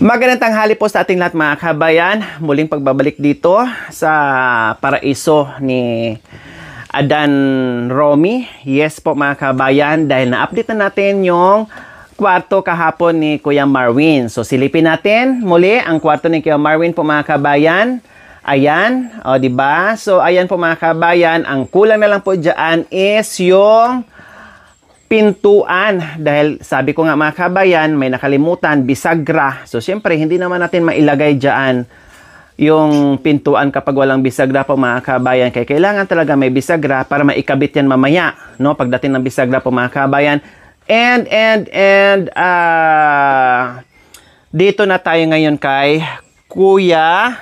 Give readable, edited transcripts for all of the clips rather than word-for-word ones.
Magandang tanghali po sa ating lahat mga kabayan. Muling pagbabalik dito sa paraiso ni Adan Romy. Yes po mga kabayan, dahil na-update na natin yung kwarto kahapon ni Kuya Marwin. So silipin natin muli ang kwarto ni Kuya Marwin po mga kabayan. Ayan, o diba? So ayan po mga kabayan, ang kulang na lang po dyan is yung pintuan, dahil sabi ko nga mga kabayan, may nakalimutan, bisagra. So syempre hindi naman natin mailagay dyan yung pintuan kapag walang bisagra po mga kabayan, kaya kailangan talaga may bisagra para maikabit yan mamaya, no? Pagdating ng bisagra po mga kabayan. And dito na tayo ngayon kay Kuya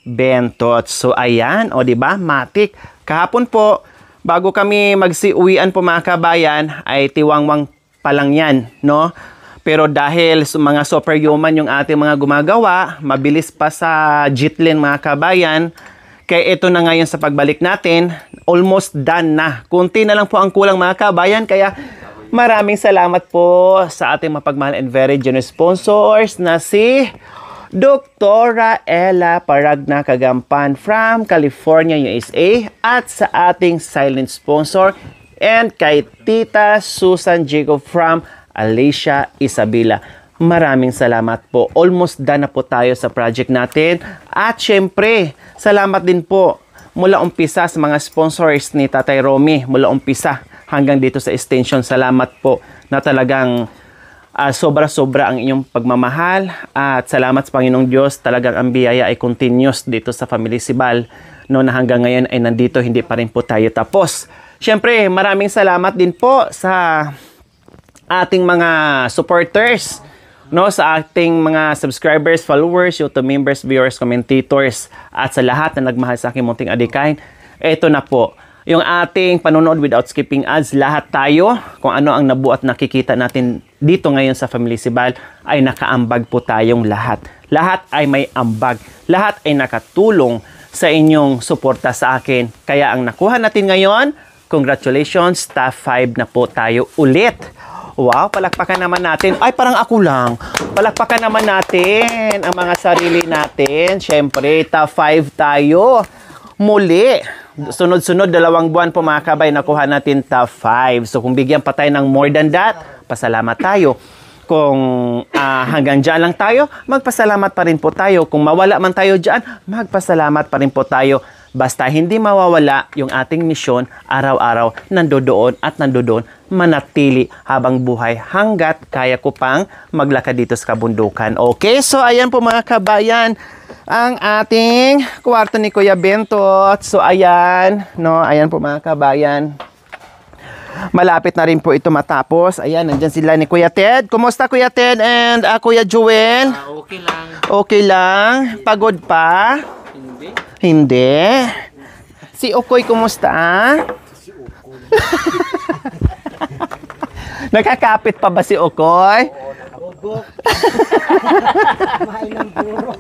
Bentot. So ayan, o diba, matik. Kahapon po, bago kami magsiuwian po mga kabayan, ay tiwangwang pa lang yan, no? Pero dahil mga superhuman yung ating mga gumagawa, mabilis pa sa jitlin mga kabayan, kaya ito na ngayon sa pagbalik natin, almost done na. Kunti na lang po ang kulang mga kabayan, kaya maraming salamat po sa ating mapagmahal and very generous sponsors na si Doktora Ella Paragna Kagampan from California, USA, at sa ating silent sponsor and kay Tita Susan Jacob from Alicia Isabela. Maraming salamat po. Almost done na po tayo sa project natin. At syempre, salamat din po mula umpisa sa mga sponsors ni Tatay Romy, mula umpisa hanggang dito sa extension. Salamat po na talagang sobra-sobra ang inyong pagmamahal, at salamat sa Panginoong Diyos, talagang ang biyaya ay continuous dito sa Family Sibal, no, na hanggang ngayon ay nandito, hindi pa rin po tayo tapos. Siyempre, maraming salamat din po sa ating mga supporters, no, sa ating mga subscribers, followers, YouTube members, viewers, commentators, at sa lahat na nagmahal sa aking munting adikain. Ito na po yung ating panonood without skipping ads. Lahat tayo, kung ano ang nabuo at nakikita natin dito ngayon sa Family Sibal, ay nakaambag po tayong lahat. Lahat ay may ambag. Lahat ay nakatulong sa inyong suporta sa akin. Kaya ang nakuha natin ngayon, congratulations, top 5 na po tayo ulit. Wow, palakpakan naman natin. Ay, parang ako lang. Palakpakan naman natin ang mga sarili natin. Siyempre, top 5 tayo muli. Sunod-sunod, 2 buwan po mga kabay, nakuha natin top 5. So kung bigyan pa tayo ng more than that, pasalamat tayo. Kung hanggang dyan lang tayo, magpasalamat pa rin po tayo. Kung mawala man tayo dyan, magpasalamat pa rin po tayo. Basta hindi mawawala yung ating misyon, araw-araw nandoon at nandoon, manatili habang buhay hanggat kaya ko pang maglakad dito sa kabundukan. Okay, so ayan po mga kabayan, ang ating kwarto ni Kuya Bentot. So ayan, no, ayan po mga kabayan. Malapit na rin po ito matapos. Ayan, nandyan sila ni Kuya Ted. Kumusta Kuya Ted and Kuya Joel? Okay lang. Okay lang. Pagod pa? Hindi. Hindi. Si Okoy, kumusta? Si Ukoy. Nakakapit pa ba si Okoy? Bugok. Mahal ng burok.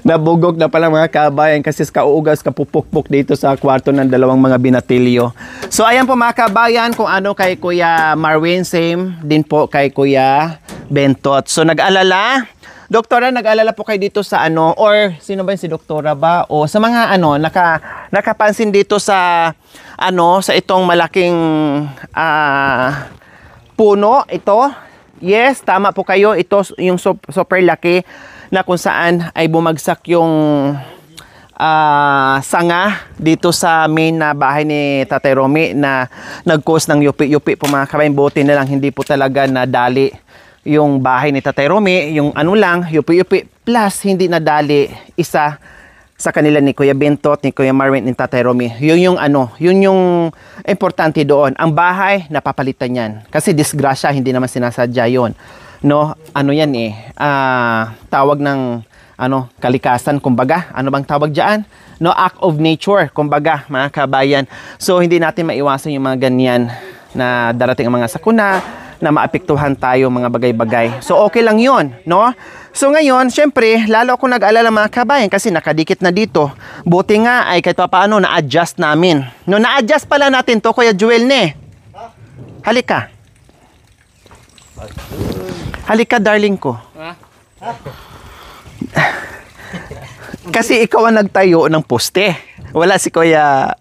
Nabugok na pala mga kabayan kasi kauugas kapupukpuk dito sa kwarto ng 2 mga binatilyo. So ayan po mga kabayan, kung ano kay Kuya Marwin, same din po kay Kuya Bentot. So nag-alala, Doktora, nag-alala po kayo dito sa ano, or sino ba si Doktora ba? O sa mga ano, nakapansin dito sa ano, sa itong malaking puno, ito. Yes, tama po kayo. Ito yung super laki na kung saan ay bumagsak yung sanga dito sa main na bahay ni Tatay Romy na nag-cause ng yupi-yupi po mga kabayan. Buti na lang hindi po talaga nadali yung bahay ni Tatay Romy. Yung ano lang, yupi-yupi plus hindi nadali isa sa kanila ni Kuya Bentot, ni Kuya Marwin, ni Tatay Romy. Yun yung ano, yun yung importante doon. Ang bahay, napapalitan yan. Kasi disgrasya, hindi naman sinasadya yun. No, ano yan eh, tawag ng ano, kalikasan, kumbaga. Ano bang tawag dyan? No, act of nature, kumbaga, mga kabayan. So, hindi natin maiwasan yung mga ganyan na darating ang mga sakuna, na maapektuhan tayo mga bagay-bagay. So, okay lang yun, no? So, ngayon, syempre, lalo ako nag-alala mga kabayan kasi nakadikit na dito. Buti nga ay kahit pa paano na-adjust namin. No, na-adjust pala natin to, Kuya Joel, ne? Halika. Halika, darling ko. Ha? Kasi ikaw ang nagtayo ng poste. Wala si Kuya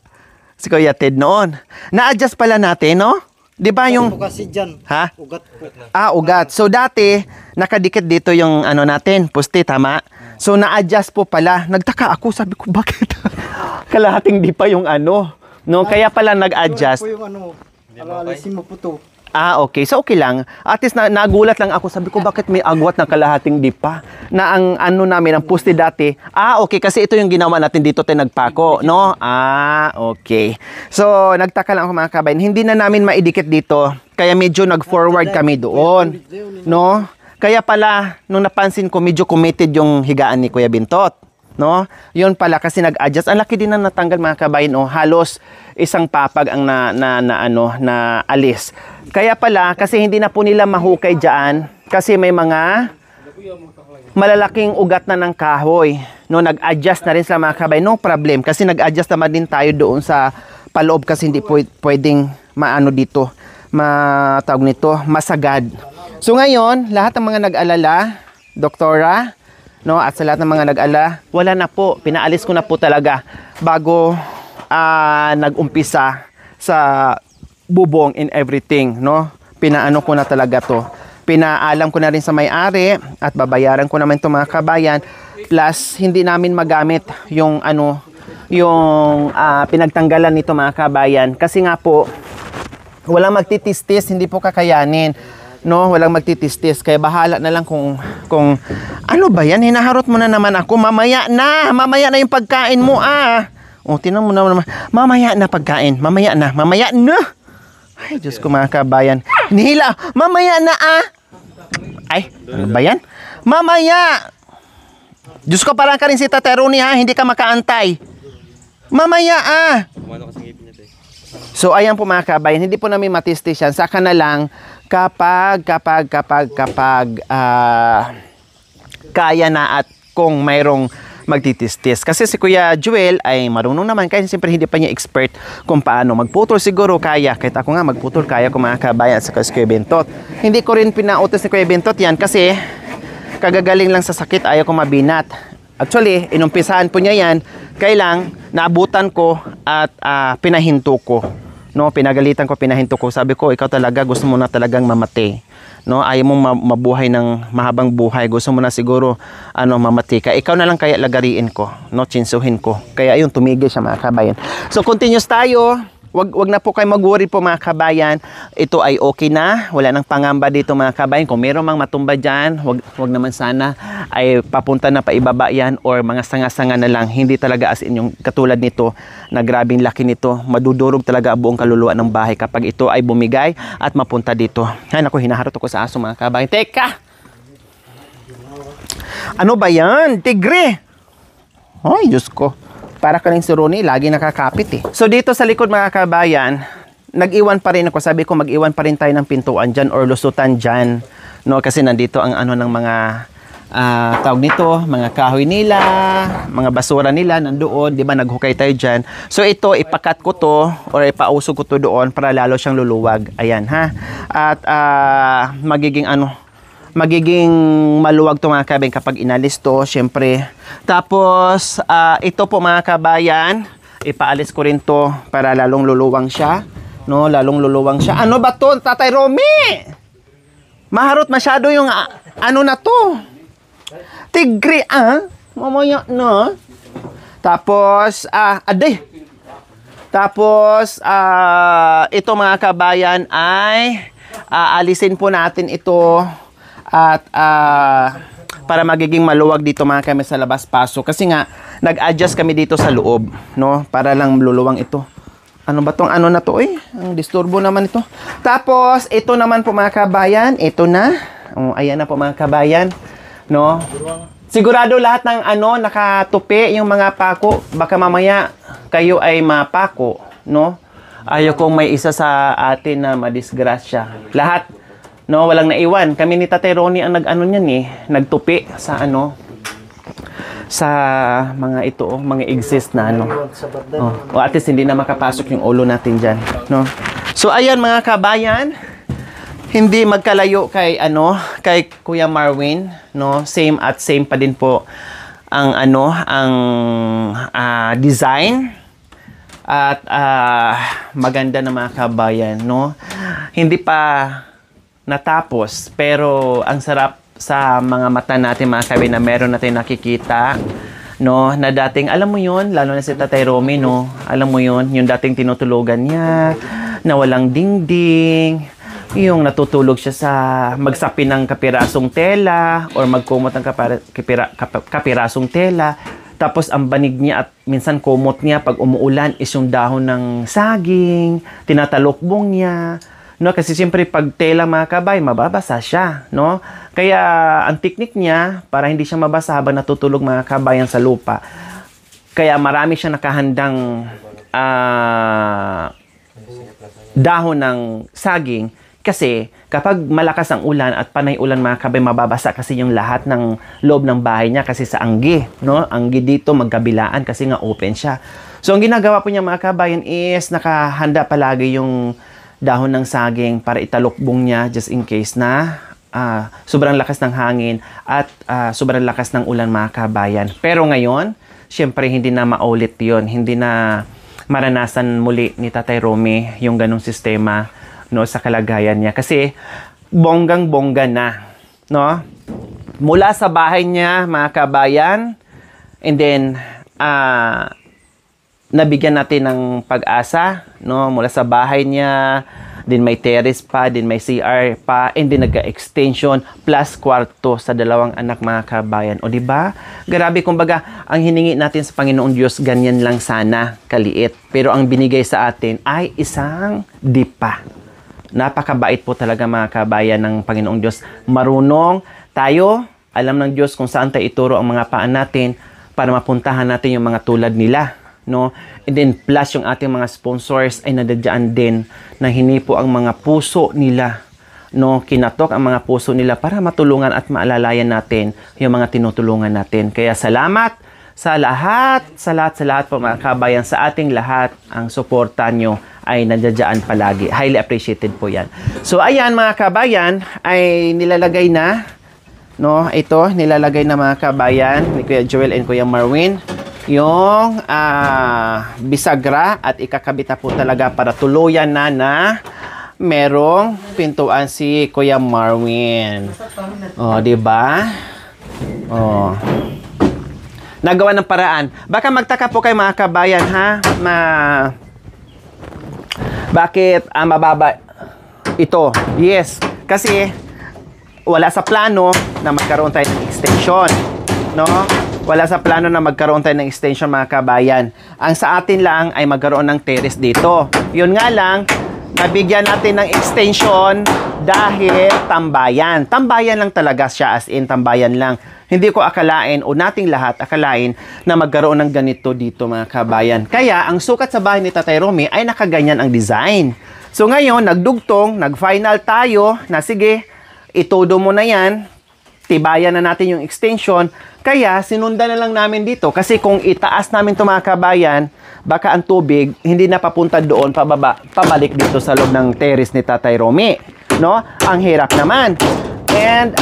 Ted noon. Na-adjust pala natin, no? 'Di ba yung kasi dyan. ha? Ugat po. Ugat. So dati nakadikit dito yung ano natin, poste, tama? So na-adjust po pala. Nagtaka ako, sabi ko bakit kalahating di pa yung ano, no? Kaya pala nag-adjust. Po yung ano, alalisin mo po to. Okay. So, okay lang. At least, nagulat lang ako. Sabi ko, bakit may agwat ng kalahating di pa? Na ang ano namin, ang poste dati. Okay. Kasi ito yung ginawa natin dito tayo nagpako, no? Okay. So, nagtaka lang ako mga kabayan. Hindi na namin maidikit dito. Kaya medyo nag-forward kami doon, no? Kaya pala, nung napansin ko, medyo committed yung higaan ni Kuya Bintot. No? Yun pala kasi nag-adjust. Ang laki din na natanggal mga kabayan, oh. Halos isang papag ang na alis. Kaya pala kasi hindi na po nila mahukay diyan kasi may mga malalaking ugat na ng kahoy. No, nag-adjust na rin sila mga kabayan. No problem kasi nag-adjust naman din tayo doon sa paloob kasi hindi pwedeng maano dito, matawag nito, masagad. So ngayon, lahat ng mga nag-alala, Doktora, no, at sa lahat ng mga nag-ala, wala na po. Pinaalis ko na po talaga bago nag-umpisa sa bubong and everything, no? Pinaano ko na talaga to. Pinaalam ko na rin sa may-ari at babayaran ko naman itong mga kabayan. Plus, hindi namin magamit yung pinagtanggalan nito mga kabayan. Kasi nga po, walang magtitistis, hindi po kakayanin. No, walang magtitistis. Kaya bahala na lang kung ano ba yan? Hinaharot mo na naman ako. Mamaya na yung pagkain mo, tinan mo naman. Mamaya na pagkain. Mamaya na. Ay, Diyos ko mga kabayan. Nihila. Mamaya na, Ay, ano ba yan? Mamaya. Diyos ko, parang ka rin si Tatay Ronnie, hindi ka makaantay. Mamaya, So, ayan po mga kabayan. Hindi po namin matistis yan. Saka na lang kapag kaya na at kung mayroong magtitistis. Kasi si Kuya Joel ay marunong naman kasi siyempre hindi pa niya expert kung paano magputol. Siguro kaya. Kahit ako nga magputol, kaya ko mga kabayan sa Kuya Bentot. Hindi ko rin pinautos ni Kuya Bentot yan kasi kagagaling lang sa sakit, ayaw ko mabinat. Actually, inumpisahan po niya yan. Kailang naabutan ko at pinahinto ko. No, pinagalitan ko, pinahinto ko. Sabi ko, ikaw talaga gusto mo na talagang mamatay. No, ayaw mong mabuhay ng mahabang buhay. Gusto mo na siguro mamatay ka. Ikaw na lang kaya lagariin ko, no, chinsuhin ko. Kaya ayun, tumigil siya mga kabayan. So continuous tayo. Wag na po kayo mag-worry po mga kabayan. Ito ay okay na. Wala nang pangamba dito mga kabayan. Kung meron mang matumba dyan, wag naman sana ay papunta na paibaba yan or mga sanga-sanga na lang. Hindi talaga as in yung katulad nito na grabing laki nito. Madudurog talaga ang buong kaluluwa ng bahay kapag ito ay bumigay at mapunta dito. Ay naku, hinaharot ako sa aso mga kabayan. Teka! Ano ba yan? Tigre! Ay, Diyos ko. Para ka rin si Ronnie, lagi nakakapit So dito sa likod mga kabayan, nag-iwan pa rin ako. Sabi ko mag-iwan pa rin tayo ng pintuan dyan or lusutan dyan. No, kasi nandito ang ng mga tawag nito, mga kahoy nila, mga basura nila nandoon, 'di ba? Naghukay tayo diyan. So ito ipakat ko to or ipausog ko to doon para lalo siyang luluwag. Ayan ha. At magiging maluwag to mga kabayan kapag inalis to, syempre. Tapos, ito po mga kabayan, ipaalis ko rin to para lalong luluwang siya. No, lalong luluwang siya. Ano ba to, Tatay Romy? Maharot masyado yung na to. Tigre, mamaya na. Tapos, Tapos, ito mga kabayan ay alisin po natin ito. At para magiging maluwag dito mga kami sa labas pasok. Kasi nga, nag-adjust kami dito sa loob. No? Para lang luluwang ito. Ano ba tong na to Ang disturbo naman ito. Tapos, ito naman po mga kabayan. Ito na. Ayan na po mga kabayan. No? Sigurado lahat ng nakatupi yung mga pako. Baka mamaya kayo ay mapako. No? Ayaw kong may isa sa atin na madisgrasya. Lahat. No, walang naiwan. Kami ni Tatay Ronnie ang niyan nagtupi sa sa mga ito, mga exist na o at least hindi na makapasok yung ulo natin diyan, no. So ayan mga kabayan, hindi magkalayo kay kay Kuya Marwin, no? Same pa din po ang design at maganda na mga kabayan, no? Hindi pa natapos pero ang sarap sa mga mata natin mga kabayan na meron natin nakikita, no, na dating alam mo yon, lalo na si Tatay Romy, no, alam mo yon, yung dating tinutulugan niya na walang dingding, yung natutulog siya sa magsapi ng kapirasong tela or magkumot ng kapirasong tela. Tapos ang banig niya at minsan kumot niya pag umuulan is yung dahon ng saging, tinatalokbong niya. No, kasi siyempre pag tela mga kabay, mababasa siya, no? Kaya ang teknik niya para hindi siya mabasa habang natutulog mga kabayan sa lupa. Kaya marami siyang nakahandang dahon ng saging. Kasi kapag malakas ang ulan at panay ulan mga kabay, mababasa kasi yung lahat ng loob ng bahay niya kasi sa anggi, no? Anggi dito magkabilaan kasi nga open siya. So ang ginagawa po niya mga kabayan is nakahanda palagi yung dahon ng saging para italokbong niya just in case na sobrang lakas ng hangin at sobrang lakas ng ulan mga kabayan. Pero ngayon, syempre hindi na maulit yon, hindi na maranasan muli ni Tatay Romy yung ganong sistema, no, sa kalagayan niya kasi bonggang-bongga na, no? Mula sa bahay niya mga kabayan, and then nabigyan natin ng pag-asa, no, mula sa bahay niya, din may terrace pa, din may CR pa, and din nagka-extension plus kwarto sa dalawang anak mga kabayan. O di ba? Grabe, kumbaga, ang hiningi natin sa Panginoong Diyos ganyan lang sana kaliit. Pero ang binigay sa atin ay isang dipa. Napakabait po talaga mga kabayan ng Panginoong Diyos. Marunong tayo, alam ng Diyos kung saan tayo ituro ang mga paan natin para mapuntahan natin yung mga tulad nila, no? And then plus yung ating mga sponsors ay nadadyaan din na hinipo ang mga puso nila, no? Kinatok ang mga puso nila para matulungan at maalalayan natin yung mga tinutulungan natin. Kaya salamat sa lahat po mga kabayan, sa ating lahat. Ang suporta nyo ay nadadyaan palagi. Highly appreciated po yan. So ayan mga kabayan, ay nilalagay na, no? Ito, nilalagay na mga kabayan ni Kuya Joel and Kuya Marwin yung bisagra at ikakabit na po talaga para tuluyan na merong pintuan si Kuya Marwin. Oh, di ba? Oh. Nagawa ng paraan. Baka magtaka po kayo mga kabayan, ha? Bakit mababa ito? Yes, kasi wala sa plano na magkaroon tayo ng extension, no? Wala sa plano na magkaroon tayo ng extension mga kabayan. Ang sa atin lang ay magkaroon ng terrace dito. Yun nga lang, nabigyan natin ng extension dahil tambayan. Tambayan lang talaga siya, as in tambayan lang. Hindi ko akalain o nating lahat akalain na magkaroon ng ganito dito mga kabayan. Kaya ang sukat sa bahay ni Tatay Romy ay nakaganyan ang design. So ngayon, nagdugtong, nag-final tayo na sige, itudo mo na yan, tibayan na natin yung extension. Kaya sinundan na lang namin dito kasi kung itaas namin ito mga kabayan, baka ang tubig hindi na papunta doon, pabalik dito sa loob ng terrace ni Tatay Romy, no? Ang hirap naman. And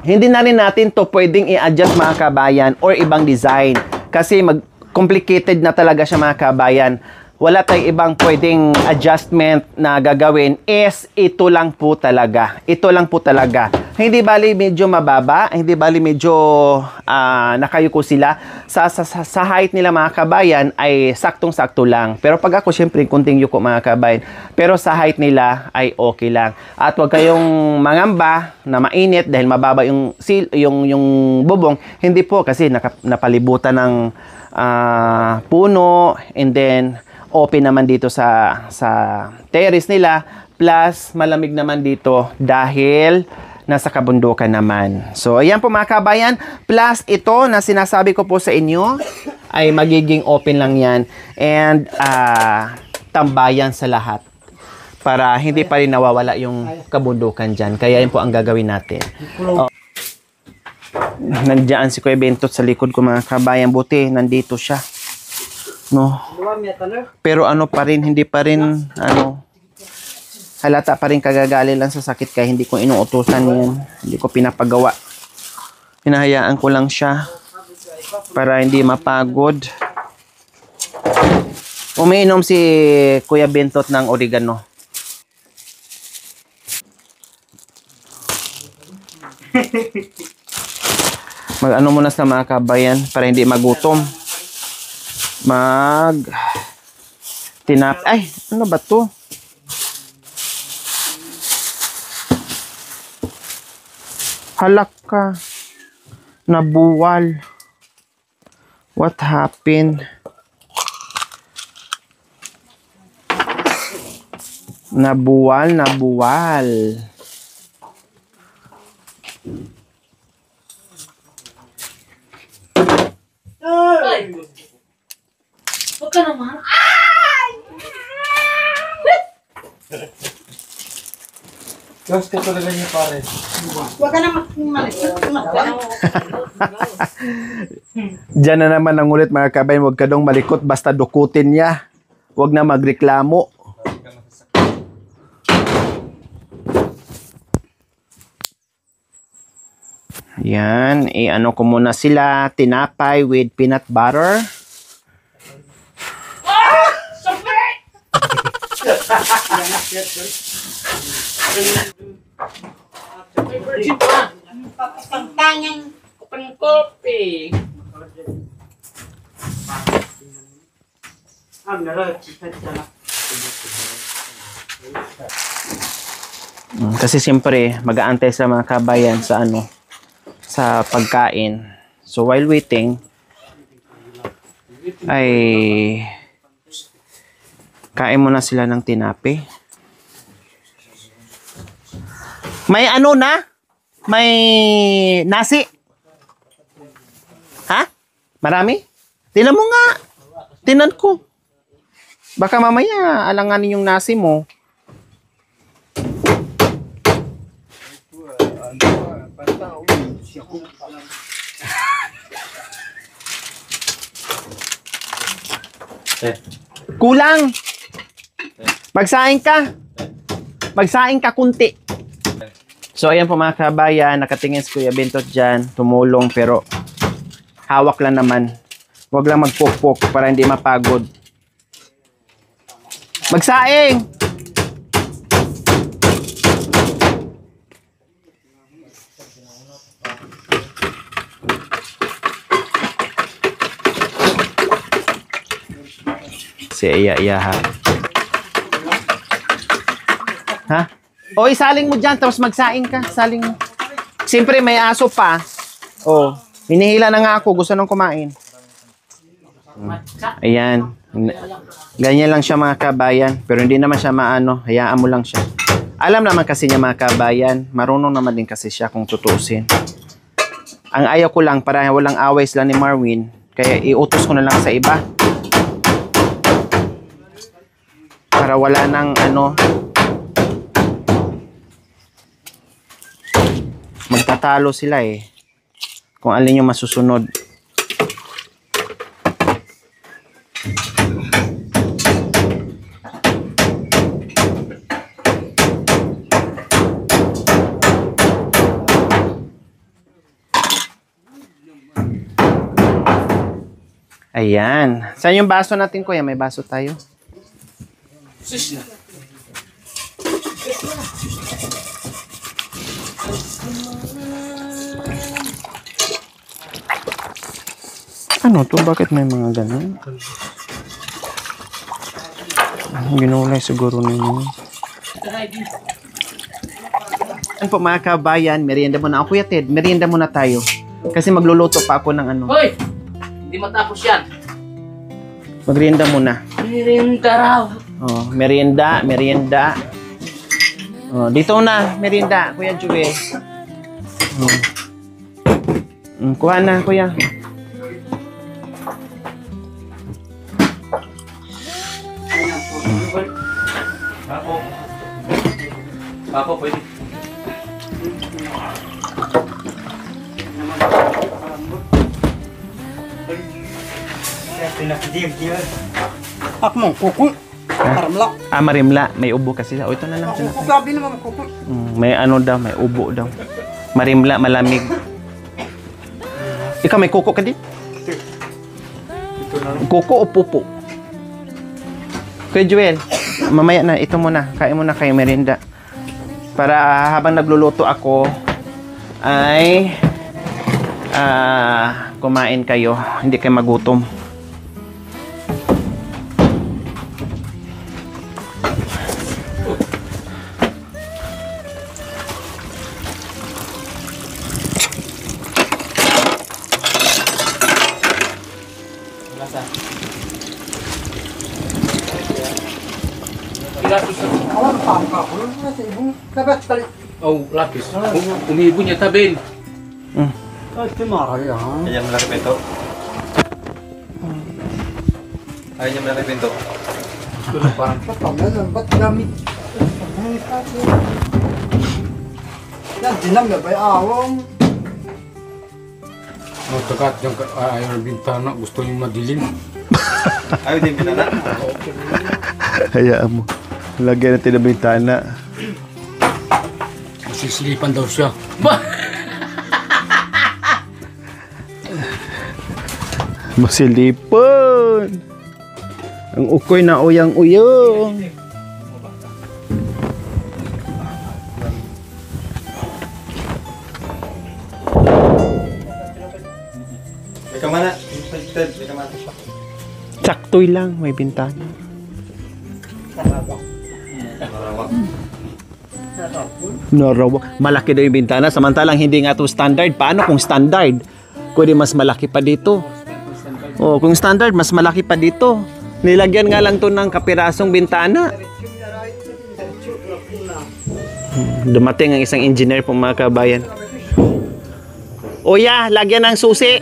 hindi na rin natin to pwedeng i-adjust mga kabayan or ibang design kasi complicated na talaga siya mga kabayan. Wala tayong ibang pwedeng adjustment na gagawin, is ito lang po talaga. Ito lang po talaga. Hindi bali medyo mababa, hindi bali medyo nakayuko sila. Sa height nila mga kabayan ay saktong-sakto lang. Pero pag ako syempre kunting yuko mga kabayan. Pero sa height nila ay okay lang. At huwag kayong mangamba na mainit dahil mababa yung bubong. Hindi po kasi napalibutan ng puno, and then open naman dito sa terrace nila, plus malamig naman dito dahil nasa kabundukan naman. So ayan po mga kabayan, plus ito na sinasabi ko po sa inyo ay magiging open lang yan, and tambayan sa lahat para hindi pa rin nawawala yung kabundukan dyan. Kaya yun po ang gagawin natin. Nandiyan si Kuya Bentot sa likod ko mga kabayan, buti nandito siya, no? Pero ano pa rin, hindi pa rin halata pa rin kagagali lang sa sakit kaya hindi ko inuutusan yan. Hindi ko pinapagawa. Hinahayaan ko lang siya para hindi mapagod. Umiinom si Kuya Bentot ng oregano. Mag-ano muna sa mga kabayan para hindi magutom. Ay, ano ba to? Halak ka. Nabuwal. What happened? Nabuwal. Ay! Huwag ka naman. Gas ka talaga niya pare. Huwag ka naman malikot. Diyan na naman ang ulit mga kabayan. Huwag ka dong malikot. Basta dukutin niya. Huwag na magreklamo. Yan. Ano ko muna sila. Tinapay with peanut butter. Pagpantanyang kopi. Kasi siyempre, mag-aantay sa mga kabayan sa pagkain. So while waiting, ay kain muna sila ng tinapi. May ano na? May nasi? Ha? Marami? Tinan mo nga. Tinan ko. Baka mamaya alanganin yung nasi mo. Kulang. Magsaing ka. Magsaing ka kunti. So ayan po mga kabayan, nakatingin si Kuya Bentot dyan, tumulong pero hawak lang naman. Huwag lang magpok-pok para hindi mapagod. Magsaing! Si Iya ha. Ha? O, isaling mo dyan, tapos magsaing ka. Saling mo. Siyempre, may aso pa. O, hinihila na nga ako. Gusto nang kumain. Ayan. Ganyan lang siya mga kabayan. Pero hindi naman siya maano. Hayaan mo lang siya. Alam naman kasi niya mga kabayan. Marunong naman din kasi siya kung tutuusin. Ang ayaw ko lang, para walang away sila ni Marwin. Kaya iutos ko na lang sa iba. Para wala nang magtatalo sila eh. Kung alin yung masusunod. Ayan. Saan yung baso natin, kuya? May baso tayo. Sus na. Ano to? Bakit may mga ganun? Ginulay siguro ninyo. Ano po mga kabayan, merienda muna. Kuya Ted, merienda muna tayo. Kasi magluluto pa ako ng ano. Hoy! Hindi matapos yan. Merienda muna. Merienda raw. Oh, merienda. Oh, dito na, merienda, Kuya Joel. Oh. Kuha na, kuya. Papa, pwede. Ako mong kuko. Maramla. Marimla. May ubo kasi. O, ito na lang. Ito na. Sabi naman ko. May ano daw, may ubo daw. Marimla, malamig. Ikaw, may kuko ka din? Kuko o pupo? Kuya Joel, mamaya na, ito muna. Kain muna kayo merinda. Para habang nagluluto ako, ay kumain kayo. Hindi kayo magutom. Awan pangka. Dapat kali. Oh, lapis. Umibo niya tabin. Ay, timara yan. Ayan malaki pinto. Ayaw niya malaki pinto. Parang Patanggal lang. Ba't gamit? Yan, dinam na ba yung awang? Tagat yung ayaw ng bintana, gusto yung madilim. Ayaw din binana. Hayaan mo. Lagyan natin ng bintana. Masisilipan daw siya. Masilipon. Ang ukoy na uyang-uyong. May kamana. May kamana. Saktoy lang, may bintana. Marawak. Narawa. Malaki daw yung bintana, samantalang hindi nga to standard. Paano kung standard? Pwede mas malaki pa dito. Oh, kung standard, mas malaki pa dito. Nilagyan nga lang to ng kapirasong bintana. Dumating ang isang engineer po mga kabayan. O yeah, lagyan ng susi.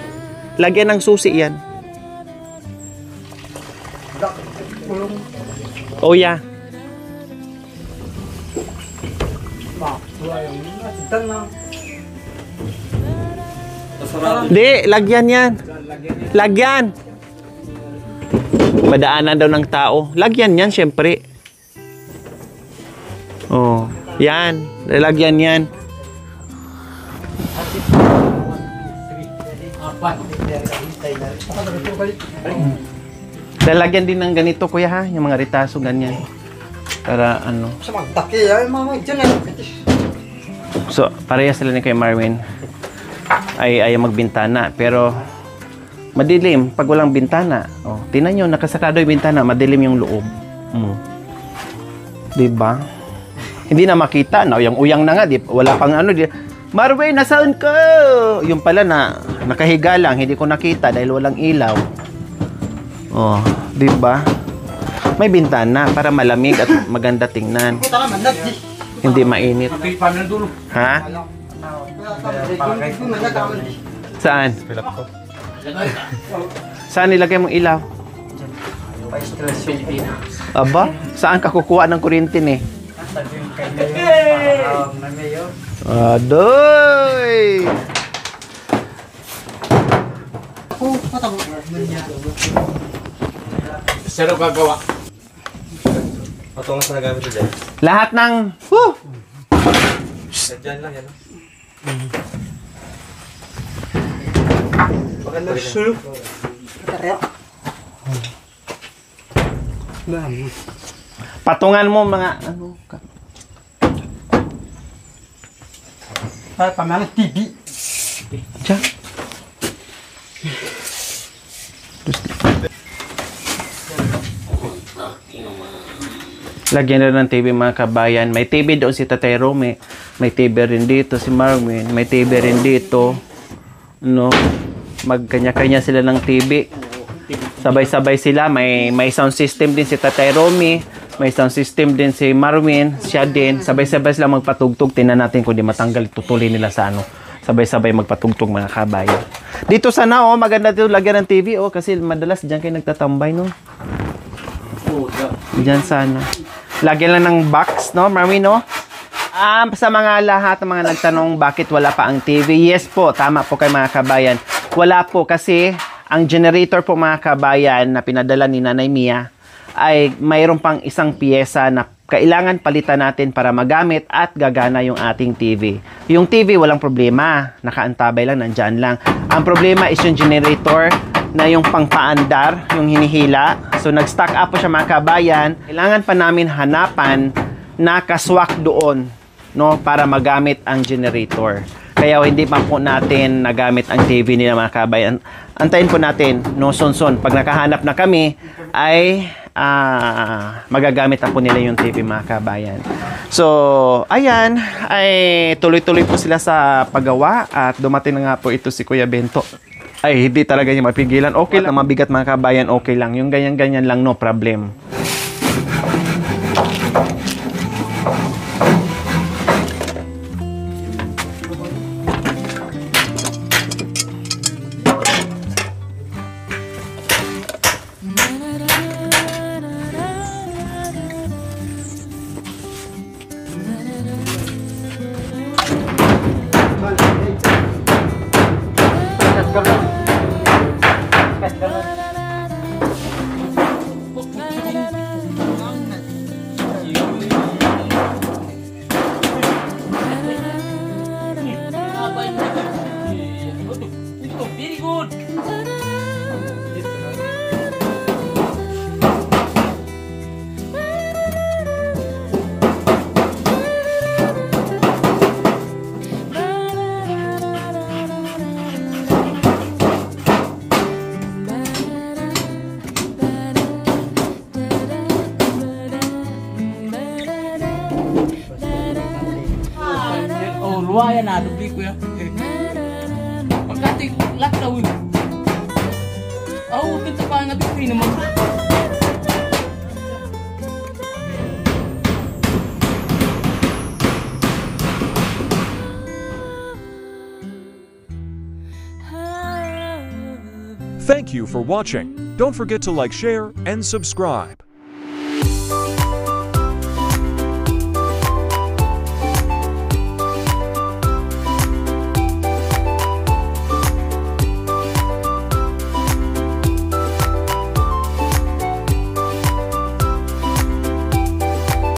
Lagyan ng susi yan. O yeah. Di, lagyan yan. Lagyan. Madaanan daw ng tao. Lagyan yan, syempre. Oh, yan. Lagyan yan. Lalagyan din ng ganito, kuya, ha? Yung mga ritaso, ganyan. Para ano. Sa magdaki, ay mga dyan na. So, pareha sila ni kay Marvin. Ay magbintana. Pero, madilim pag walang bintana. Oh, tingnan nyo, nakasakado yung bintana, madilim yung loob. Diba? Hindi na makita. No? Yung uyang na nga, wala pang ano. Marvin, nasaan ka? Yung pala na, nakahiga lang, hindi ko nakita dahil walang ilaw. Oh, diba? May bintana para malamig at maganda tingnan. Puta ka man, nagdi. Hindi mainit. Pati pa na dulo. Ha? Saan? Saan nilagay mong ilaw? Aba, saan ka kukuha ng kuryente ni? Adoy! Sino gagawa? Patungas na nagamit ko dyan. Lahat ng... Dyan lang yan. Maganda sulok. Katarya. Patungan mo mga... Ano ka? Ay, pamana TV. Diyan. Lagyan na ng TV mga kabayan. May TV doon si Tatay Rome. May TV rin dito si Marvin. May TV rin dito. No? Magkanya-kanya sila ng TV. Sabay-sabay sila. May sound system din si Tatay Rome. May sound system din si Marvin. Siya din. Sabay-sabay sila magpatugtog. Tingnan natin kung di matanggal. Tutuloy nila sa ano. Sabay-sabay magpatugtog mga kabayan. Dito sana oh. Maganda dito lagyan ng TV oh. Kasi madalas dyan kayo nagtatambay no. Dyan sana. Lagyan lang ng box, no, Marvin, no? Sa mga lahat ng mga nagtanong bakit wala pa ang TV, yes po, tama po kay mga kabayan. Wala po kasi ang generator po mga kabayan na pinadala ni Nanay Mia ay mayroon pang isang piyesa na kailangan palitan natin para magamit at gagana yung ating TV. Yung TV walang problema, nakaantabay lang, nandyan lang. Ang problema is yung generator na yung pangpaandar, yung hinihila. So nag-stock up po siya mga kabayan. Kailangan pa namin hanapan na kaswak doon, no, para magamit ang generator. Kaya hindi pa po natin nagamit ang TV nila mga kabayan. Antayin po natin, no, son. Pag nakahanap na kami, ay magagamit na po nila yung TV mga kabayan. So, ayan, ay tuloy-tuloy po sila sa paggawa at dumating na nga po ito si Kuya Bento. Ay, hindi talaga niya mapigilan. Okay lang, mabigat mga kabayan, okay lang. Yung ganyan-ganyan lang, no problem. Very good. Oh, lumayan na, dubli ko yan. Pagkating lakdaw yun. Oh, kita pa nga bigay naman. Thank you for watching. Don't forget to like, share, and subscribe.